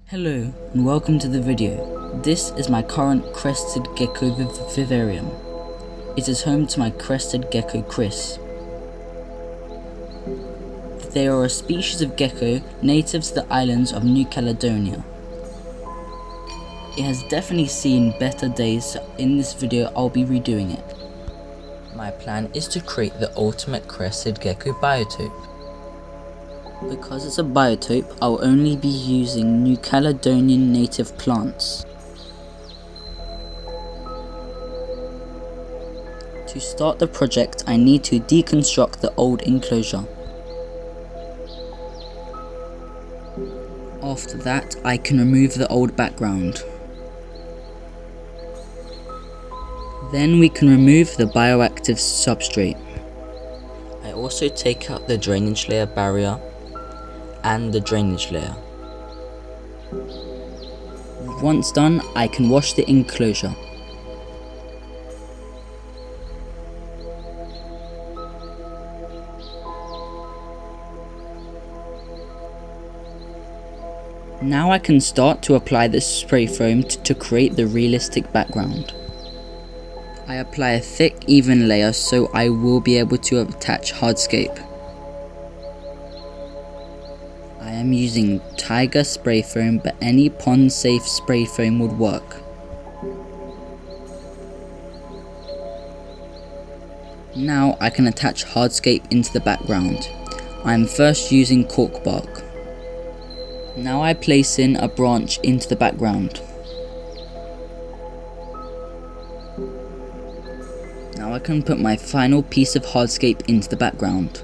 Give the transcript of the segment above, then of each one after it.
Hello and welcome to the video. This is my current Crested Gecko Vivarium. It is home to my Crested Gecko Chris. They are a species of gecko native to the islands of New Caledonia. It has definitely seen better days, so in this video I'll be redoing it. My plan is to create the ultimate Crested Gecko Biotope. Because it's a biotope, I'll only be using New Caledonian native plants. To start the project, I need to deconstruct the old enclosure. After that, I can remove the old background. Then we can remove the bioactive substrate. I also take out the drainage layer barrier and the drainage layer. Once done, I can wash the enclosure. Now I can start to apply the spray foam to create the realistic background. I apply a thick, even layer so I will be able to attach hardscape. I am using Tiger spray foam, but any pond safe spray foam would work. Now I can attach hardscape into the background. I am first using cork bark. Now I place in a branch into the background. Now I can put my final piece of hardscape into the background.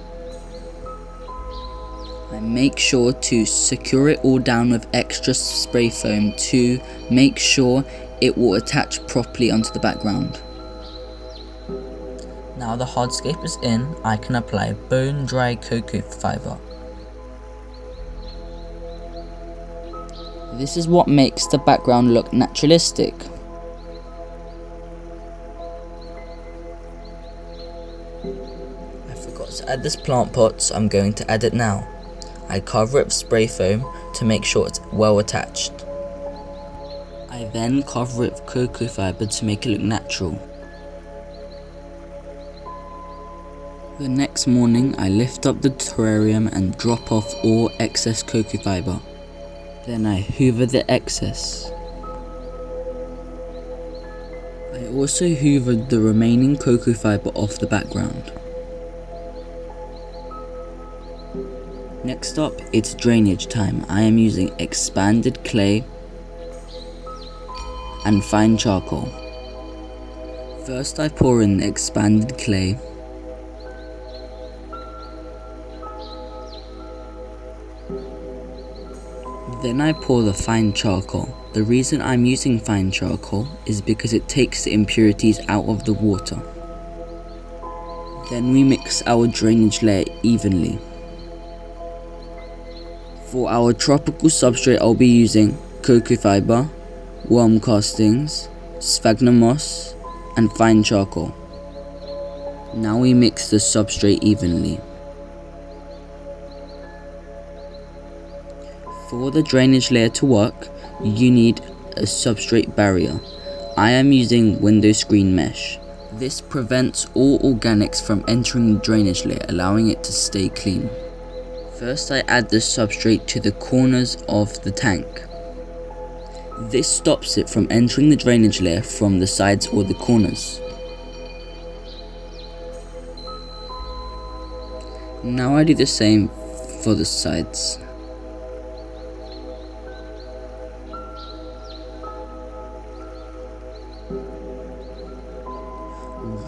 I make sure to secure it all down with extra spray foam to make sure it will attach properly onto the background. Now the hardscape is in, I can apply bone dry cocoa fiber. This is what makes the background look naturalistic. I forgot to add this plant pot, so I'm going to add it now. I cover it with spray foam to make sure it's well attached. I then cover it with cocoa fiber to make it look natural. The next morning I lift up the terrarium and drop off all excess cocoa fiber. Then I hoover the excess. I also hoovered the remaining cocoa fiber off the background. Next up, it's drainage time. I am using expanded clay and fine charcoal. First I pour in the expanded clay. Then I pour the fine charcoal. The reason I'm using fine charcoal is because it takes the impurities out of the water. Then we mix our drainage layer evenly. For our tropical substrate, I'll be using cocoa fiber, worm castings, sphagnum moss, and fine charcoal. Now we mix the substrate evenly. For the drainage layer to work, you need a substrate barrier. I am using window screen mesh. This prevents all organics from entering the drainage layer, allowing it to stay clean. First I add the substrate to the corners of the tank. This stops it from entering the drainage layer from the sides or the corners. Now I do the same for the sides.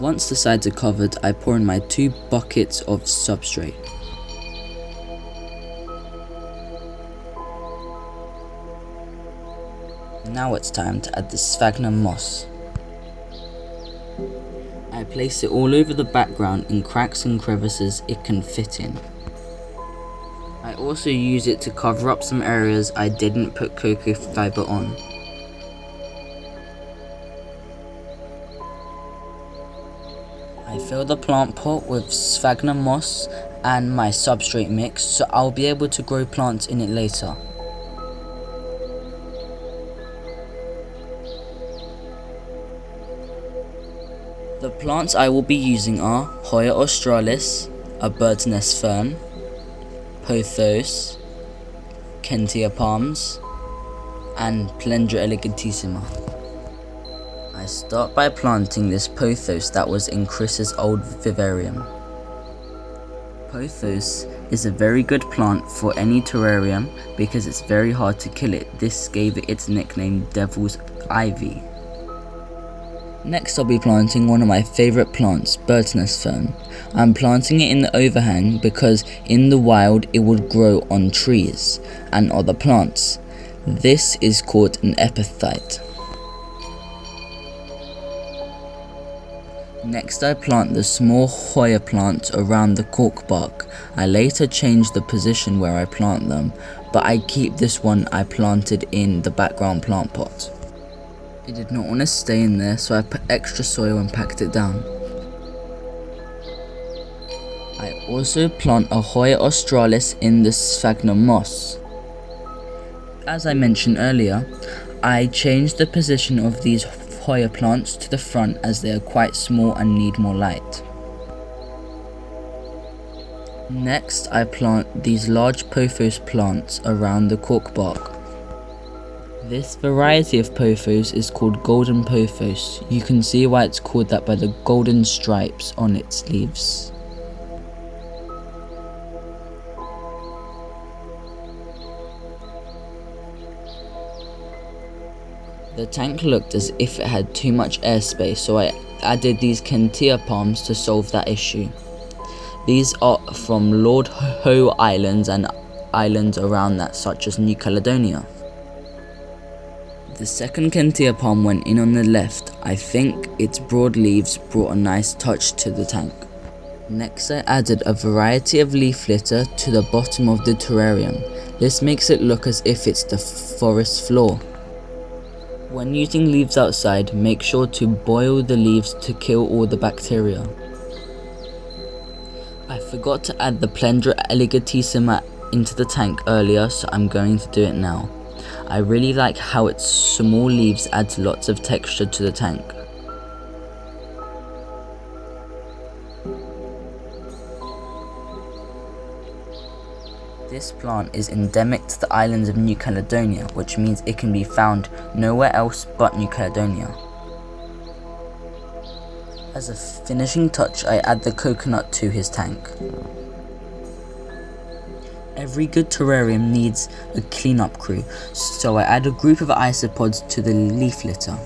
Once the sides are covered, I pour in my 2 buckets of substrate. Now it's time to add the sphagnum moss. I place it all over the background in cracks and crevices it can fit in. I also use it to cover up some areas I didn't put cocoa fiber on. I fill the plant pot with sphagnum moss and my substrate mix, so I'll be able to grow plants in it later. The plants I will be using are Hoya australis, a bird's nest fern, pothos, Kentia palms, and Plendra elegantissima. I start by planting this pothos that was in Chris's old vivarium. Pothos is a very good plant for any terrarium because it's very hard to kill it. This gave it its nickname Devil's Ivy. Next I'll be planting one of my favourite plants, bird's nest fern. I'm planting it in the overhang because in the wild it would grow on trees and other plants. This is called an epiphyte. Next I plant the small Hoya plants around the cork bark. I later changed the position where I plant them, but I keep this one I planted in the background plant pot. It did not want to stay in there, so I put extra soil and packed it down. I also plant a Hoya australis in the sphagnum moss. As I mentioned earlier, I changed the position of these Hoya plants to the front as they are quite small and need more light. Next, I plant these large pothos plants around the cork bark. This variety of pothos is called golden pothos. You can see why it's called that by the golden stripes on its leaves. The tank looked as if it had too much airspace, so I added these Kentia palms to solve that issue. These are from Lord Howe Islands and islands around that, such as New Caledonia. The second Kentia palm went in on the left. I think its broad leaves brought a nice touch to the tank. Next I added a variety of leaf litter to the bottom of the terrarium. This makes it look as if it's the forest floor. When using leaves outside, make sure to boil the leaves to kill all the bacteria. I forgot to add the Plendra elegantissima into the tank earlier, so I'm going to do it now. I really like how its small leaves adds lots of texture to the tank. This plant is endemic to the islands of New Caledonia, which means it can be found nowhere else but New Caledonia. As a finishing touch, I add the coconut to his tank. Every good terrarium needs a cleanup crew, so I add a group of isopods to the leaf litter.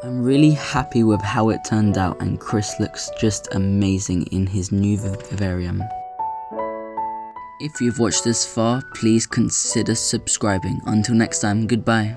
I'm really happy with how it turned out, and Chris looks just amazing in his new vivarium. If you've watched this far, please consider subscribing. Until next time, goodbye.